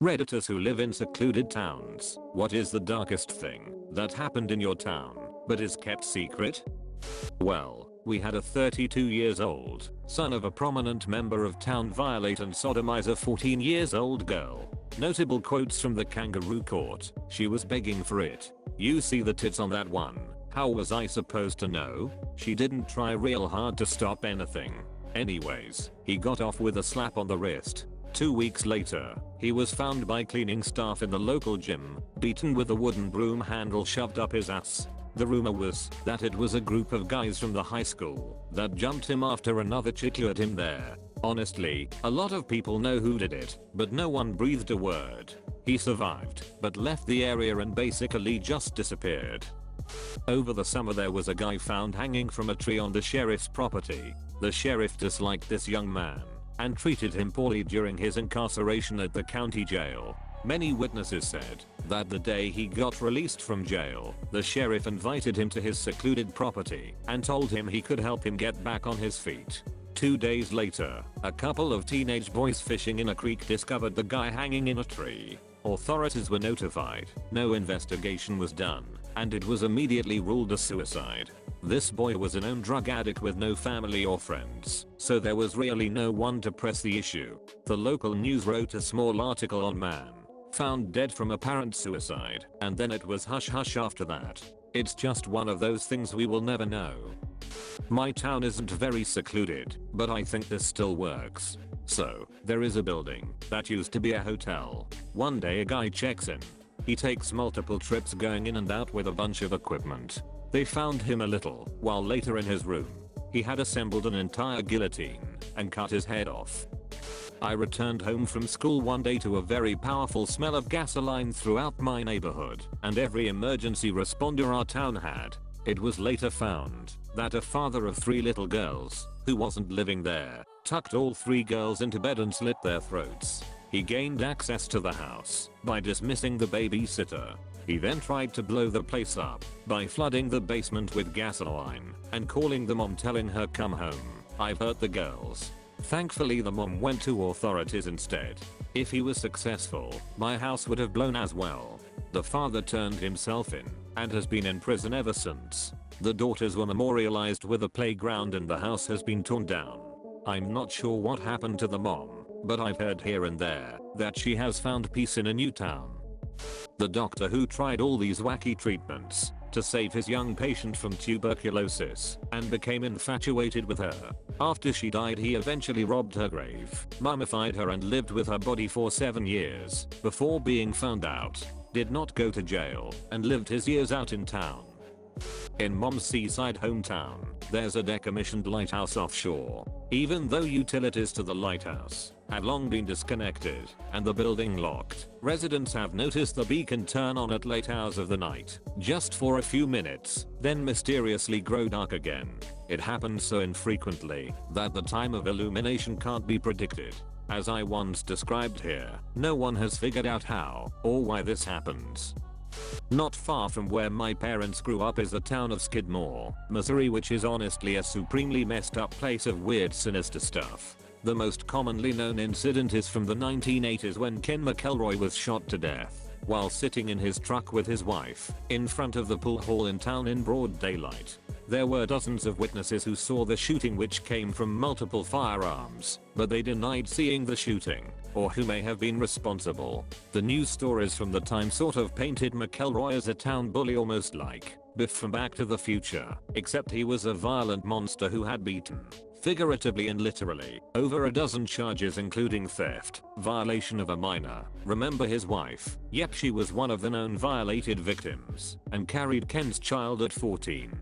Redditors who live in secluded towns, what is the darkest thing that happened in your town, but is kept secret? Well, we had a 32 years old son of a prominent member of town violate and sodomize a 14 years old girl. Notable quotes from the kangaroo court: "She was begging for it. You see the tits on that one. How was I supposed to know? She didn't try real hard to stop anything. Anyways, he got off with a slap on the wrist." 2 weeks later, he was found by cleaning staff in the local gym, beaten with a wooden broom handle shoved up his ass. The rumor was that it was a group of guys from the high school that jumped him after another chick lured him there. Honestly, a lot of people know who did it, but no one breathed a word. He survived, but left the area and basically just disappeared. Over the summer there was a guy found hanging from a tree on the sheriff's property. The sheriff disliked this young man and treated him poorly during his incarceration at the county jail. Many witnesses said that the day he got released from jail, the sheriff invited him to his secluded property and told him he could help him get back on his feet. 2 days later, a couple of teenage boys fishing in a creek discovered the guy hanging in a tree. Authorities were notified, no investigation was done, and it was immediately ruled a suicide. This boy was a known drug addict with no family or friends, so there was really no one to press the issue. The local news wrote a small article on man found dead from apparent suicide, and then it was hush hush after that. It's just one of those things we will never know. My town isn't very secluded, but I think this still works. So, there is a building that used to be a hotel. One day a guy checks in. He takes multiple trips going in and out with a bunch of equipment. They found him a little while later in his room. He had assembled an entire guillotine and cut his head off. I returned home from school one day to a very powerful smell of gasoline throughout my neighborhood and every emergency responder our town had. It was later found that a father of 3 little girls, who wasn't living there, tucked all 3 girls into bed and slit their throats. He gained access to the house by dismissing the babysitter. He then tried to blow the place up by flooding the basement with gasoline and calling the mom telling her come home, I've hurt the girls. Thankfully the mom went to authorities instead. If he was successful, my house would have blown as well. The father turned himself in and has been in prison ever since. The daughters were memorialized with a playground and the house has been torn down. I'm not sure what happened to the mom, but I've heard here and there that she has found peace in a new town. The doctor who tried all these wacky treatments to save his young patient from tuberculosis and became infatuated with her. After she died he eventually robbed her grave, mummified her and lived with her body for 7 years before being found out. Did not go to jail and lived his years out in town. In Mom's seaside hometown, there's a decommissioned lighthouse offshore. Even though utilities to the lighthouse had long been disconnected and the building locked, residents have noticed the beacon turn on at late hours of the night, just for a few minutes, then mysteriously grow dark again. It happens so infrequently that the time of illumination can't be predicted. As I once described here, no one has figured out how or why this happens. Not far from where my parents grew up is the town of Skidmore, Missouri, which is honestly a supremely messed up place of weird sinister stuff. The most commonly known incident is from the 1980s when Ken McElroy was shot to death while sitting in his truck with his wife in front of the pool hall in town in broad daylight. There were dozens of witnesses who saw the shooting, which came from multiple firearms, but they denied seeing the shooting or who may have been responsible. The news stories from the time sort of painted McElroy as a town bully, almost like Biff from Back to the Future, except he was a violent monster who had beaten, figuratively and literally, over a dozen charges including theft, violation of a minor, remember his wife, yep, she was one of the known violated victims, and carried Ken's child at 14.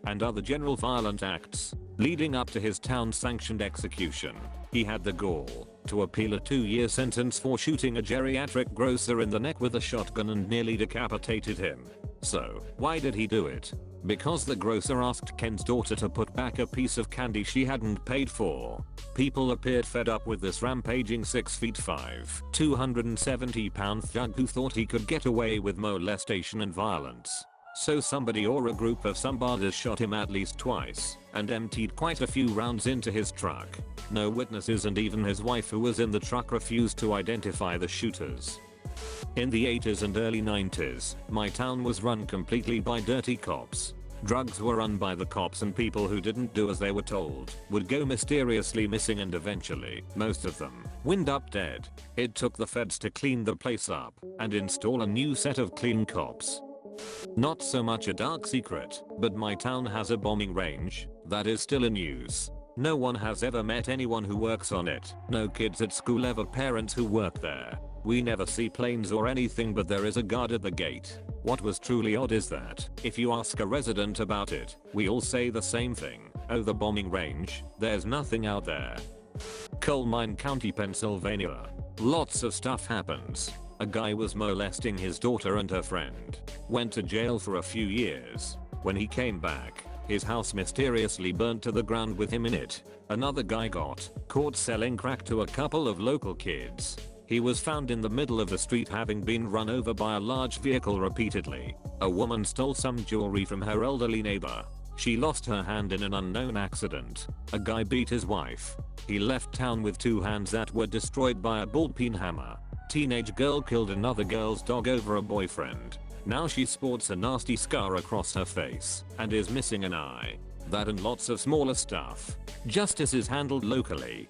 And other general violent acts. Leading up to his town-sanctioned execution, he had the gall to appeal a 2-year sentence for shooting a geriatric grocer in the neck with a shotgun and nearly decapitated him. So, why did he do it? Because the grocer asked Ken's daughter to put back a piece of candy she hadn't paid for. People appeared fed up with this rampaging 6'5", 270 pound thug who thought he could get away with molestation and violence. So somebody or a group of somebodies shot him at least twice and emptied quite a few rounds into his truck. No witnesses and even his wife who was in the truck refused to identify the shooters. In the 80s and early 90s, my town was run completely by dirty cops. Drugs were run by the cops and people who didn't do as they were told would go mysteriously missing and eventually, most of them, wind up dead. It took the feds to clean the place up and install a new set of clean cops. Not so much a dark secret, but my town has a bombing range that is still in use. No one has ever met anyone who works on it. No kids at school ever parents who work there. We never see planes or anything, but there is a guard at the gate. What was truly odd is that, if you ask a resident about it, we all say the same thing. Oh, the bombing range, there's nothing out there. Coal Mine County, Pennsylvania. Lots of stuff happens. A guy was molesting his daughter and her friend. Went to jail for a few years. When he came back, his house mysteriously burnt to the ground with him in it. Another guy got caught selling crack to a couple of local kids. He was found in the middle of the street having been run over by a large vehicle repeatedly. A woman stole some jewelry from her elderly neighbor. She lost her hand in an unknown accident. A guy beat his wife. He left town with 2 hands that were destroyed by a ball-peen hammer. Teenage girl killed another girl's dog over a boyfriend. Now she sports a nasty scar across her face and is missing an eye. That and lots of smaller stuff. Justice is handled locally.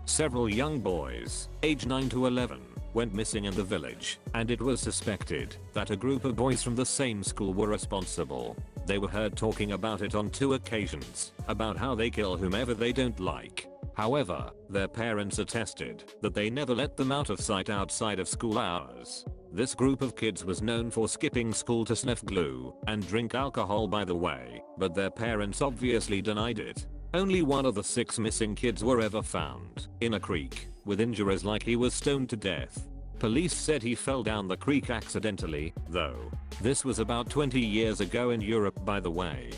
Several young boys, age 9 to 11, went missing in the village, and it was suspected that a group of boys from the same school were responsible. They were heard talking about it on 2 occasions, about how they kill whomever they don't like. However, their parents attested that they never let them out of sight outside of school hours. This group of kids was known for skipping school to sniff glue and drink alcohol, by the way, but their parents obviously denied it. Only 1 of the 6 missing kids were ever found in a creek with injuries like he was stoned to death. Police said he fell down the creek accidentally, though. This was about 20 years ago in Europe, by the way.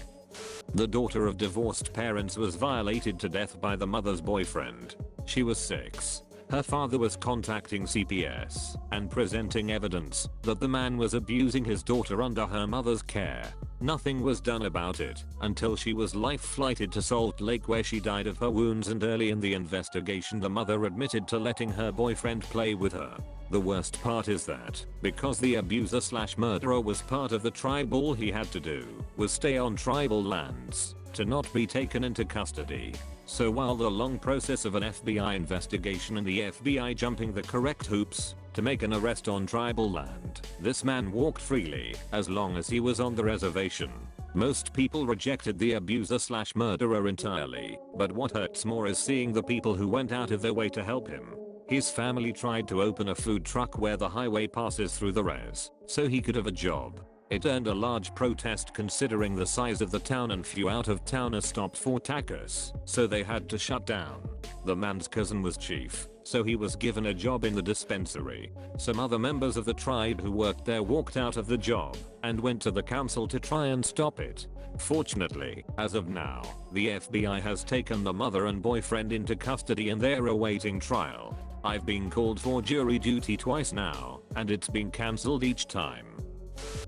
The daughter of divorced parents was violated to death by the mother's boyfriend. She was 6. Her father was contacting CPS and presenting evidence that the man was abusing his daughter under her mother's care. Nothing was done about it until she was life-flighted to Salt Lake, where she died of her wounds, and early in the investigation the mother admitted to letting her boyfriend play with her. The worst part is that, because the abuser/murderer was part of the tribe, all he had to do was stay on tribal lands to not be taken into custody. So while the long process of an FBI investigation and the FBI jumping the correct hoops to make an arrest on tribal land, this man walked freely as long as he was on the reservation. Most people rejected the abuser/murderer entirely, but what hurts more is seeing the people who went out of their way to help him. His family tried to open a food truck where the highway passes through the res, so he could have a job. It earned a large protest considering the size of the town, and few out-of-towners stopped for tacos, so they had to shut down. The man's cousin was chief, so he was given a job in the dispensary. Some other members of the tribe who worked there walked out of the job and went to the council to try and stop it. Fortunately, as of now, the FBI has taken the mother and boyfriend into custody and they're awaiting trial. I've been called for jury duty twice now, and it's been cancelled each time.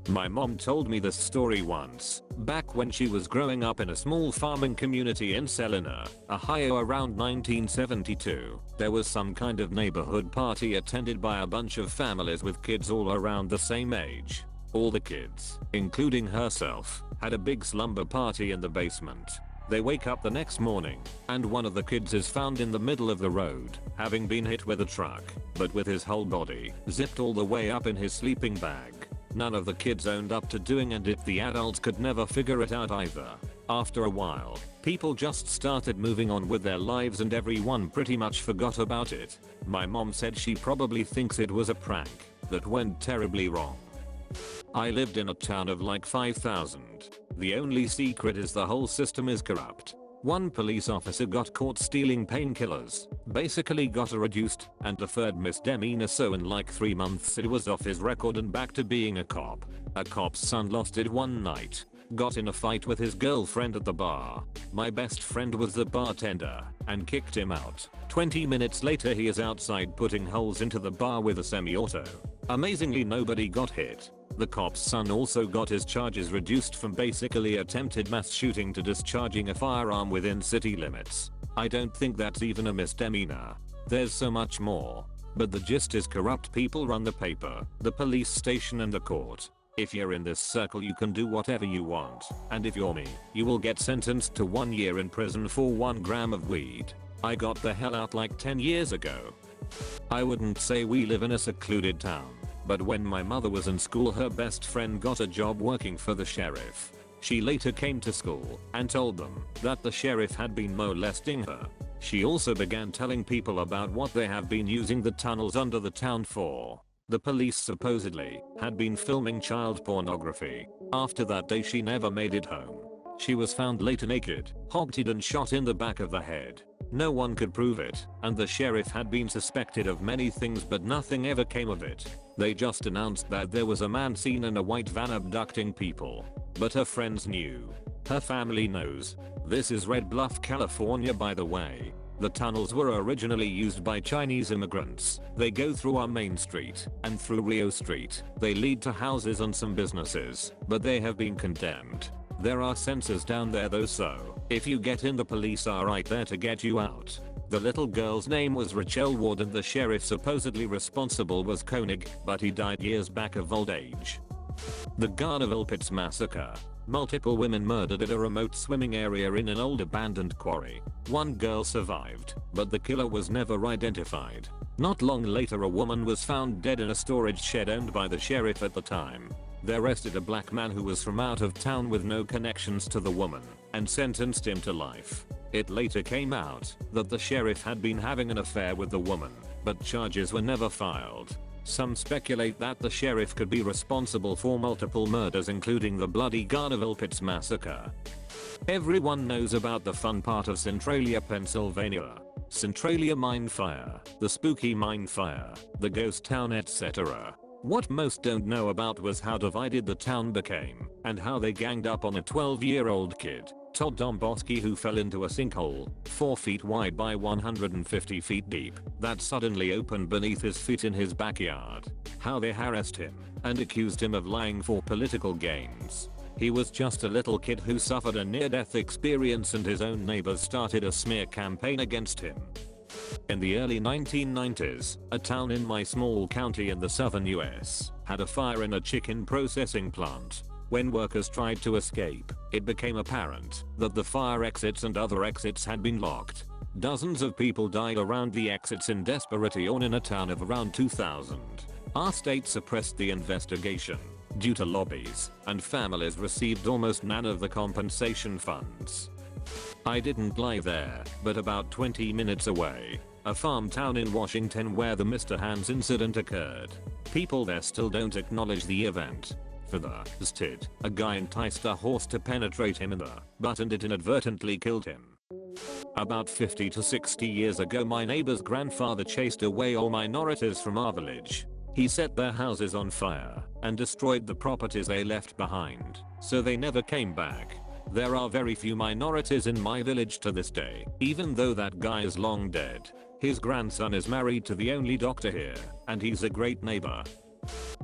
My mom told me this story once, back when she was growing up in a small farming community in Celina, Ohio around 1972. There was some kind of neighborhood party attended by a bunch of families with kids all around the same age. All the kids, including herself, had a big slumber party in the basement. They wake up the next morning, and one of the kids is found in the middle of the road, having been hit with a truck, but with his whole body zipped all the way up in his sleeping bag. None of the kids owned up to doing it. The adults could never figure it out either. After a while, people just started moving on with their lives and everyone pretty much forgot about it. My mom said she probably thinks it was a prank that went terribly wrong. I lived in a town of like 5,000. The only secret is the whole system is corrupt. One police officer got caught stealing painkillers, basically got a reduced and deferred misdemeanor, so in like 3 months it was off his record and back to being a cop. A cop's son lost it one night. Got in a fight with his girlfriend at the bar. My best friend was the bartender and kicked him out. 20 minutes later he is outside putting holes into the bar with a semi-auto. Amazingly nobody got hit. The cop's son also got his charges reduced from basically attempted mass shooting to discharging a firearm within city limits. I don't think that's even a misdemeanor. There's so much more. But the gist is corrupt people run the paper, the police station and the court. If you're in this circle you can do whatever you want, and if you're me, you will get sentenced to 1 year in prison for 1 gram of weed. I got the hell out like 10 years ago. I wouldn't say we live in a secluded town, but when my mother was in school her best friend got a job working for the sheriff. She later came to school and told them that the sheriff had been molesting her. She also began telling people about what they have been using the tunnels under the town for. The police supposedly had been filming child pornography. After that day she never made it home. She was found later naked, hog-tied and shot in the back of the head. No one could prove it, and the sheriff had been suspected of many things but nothing ever came of it. They just announced that there was a man seen in a white van abducting people. But her friends knew. Her family knows. This is Red Bluff, California, by the way. The tunnels were originally used by Chinese immigrants. They go through our main street and through Rio Street. They lead to houses and some businesses, but they have been condemned. There are sensors down there though, so if you get in the police are right there to get you out. The little girl's name was Rachel Ward and the sheriff supposedly responsible was Koenig, but he died years back of old age. The Garnerville Pits Massacre. Multiple women murdered at a remote swimming area in an old abandoned quarry. One girl survived, but the killer was never identified. Not long later a woman was found dead in a storage shed owned by the sheriff at the time. They arrested a black man who was from out of town with no connections to the woman, and sentenced him to life. It later came out that the sheriff had been having an affair with the woman, but charges were never filed. Some speculate that the sheriff could be responsible for multiple murders including the bloody Garnerville Pits Massacre. Everyone knows about the fun part of Centralia, Pennsylvania. Centralia mine fire, the spooky mine fire, the ghost town, etc. What most don't know about was how divided the town became, and how they ganged up on a 12-year-old kid, Todd Domboski, who fell into a sinkhole, 4 feet wide by 150 feet deep, that suddenly opened beneath his feet in his backyard. How they harassed him, and accused him of lying for political gains. He was just a little kid who suffered a near-death experience and his own neighbors started a smear campaign against him. In the early 1990s, a town in my small county in the southern US had a fire in a chicken processing plant. When workers tried to escape, it became apparent that the fire exits and other exits had been locked. Dozens of people died around the exits in Desperation in a town of around 2,000. Our state suppressed the investigation due to lobbies, and families received almost none of the compensation funds. I didn't live there, but about 20 minutes away, a farm town in Washington where the Mr. Hands incident occurred. People there still don't acknowledge the event. For the stid, a guy enticed a horse to penetrate him in the butt and it inadvertently killed him. About 50 to 60 years ago my neighbor's grandfather chased away all minorities from our village. He set their houses on fire and destroyed the properties they left behind, so they never came back. There are very few minorities in my village to this day, even though that guy is long dead. His grandson is married to the only doctor here, and he's a great neighbor.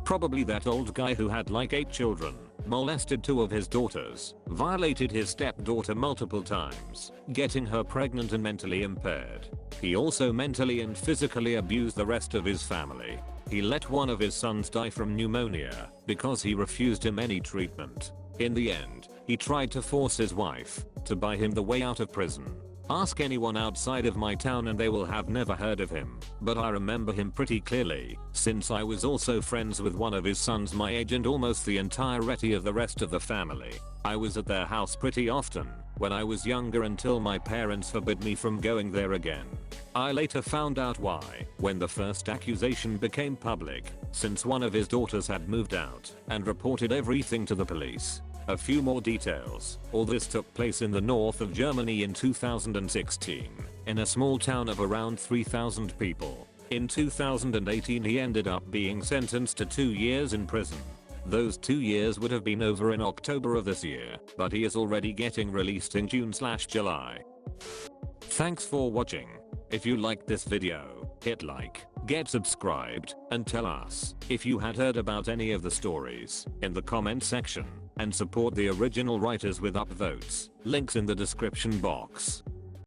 Probably that old guy who had like 8 children, molested 2 of his daughters, violated his stepdaughter multiple times, getting her pregnant and mentally impaired. He also mentally and physically abused the rest of his family. He let one of his sons die from pneumonia because he refused him any treatment. In the end, he tried to force his wife to buy him the way out of prison. Ask anyone outside of my town and they will have never heard of him, but I remember him pretty clearly, since I was also friends with one of his sons my age and almost the entirety of the rest of the family. I was at their house pretty often when I was younger until my parents forbid me from going there again. I later found out why when the first accusation became public, since one of his daughters had moved out and reported everything to the police. A few more details. All this took place in the north of Germany in 2016, in a small town of around 3,000 people. In 2018 he ended up being sentenced to 2 years in prison. Those 2 years would have been over in October of this year, but he is already getting released in June/July. Thanks for watching. If you liked this video, hit like, get subscribed, and tell us if you had heard about any of the stories in the comment section, and support the original writers with upvotes, links in the description box.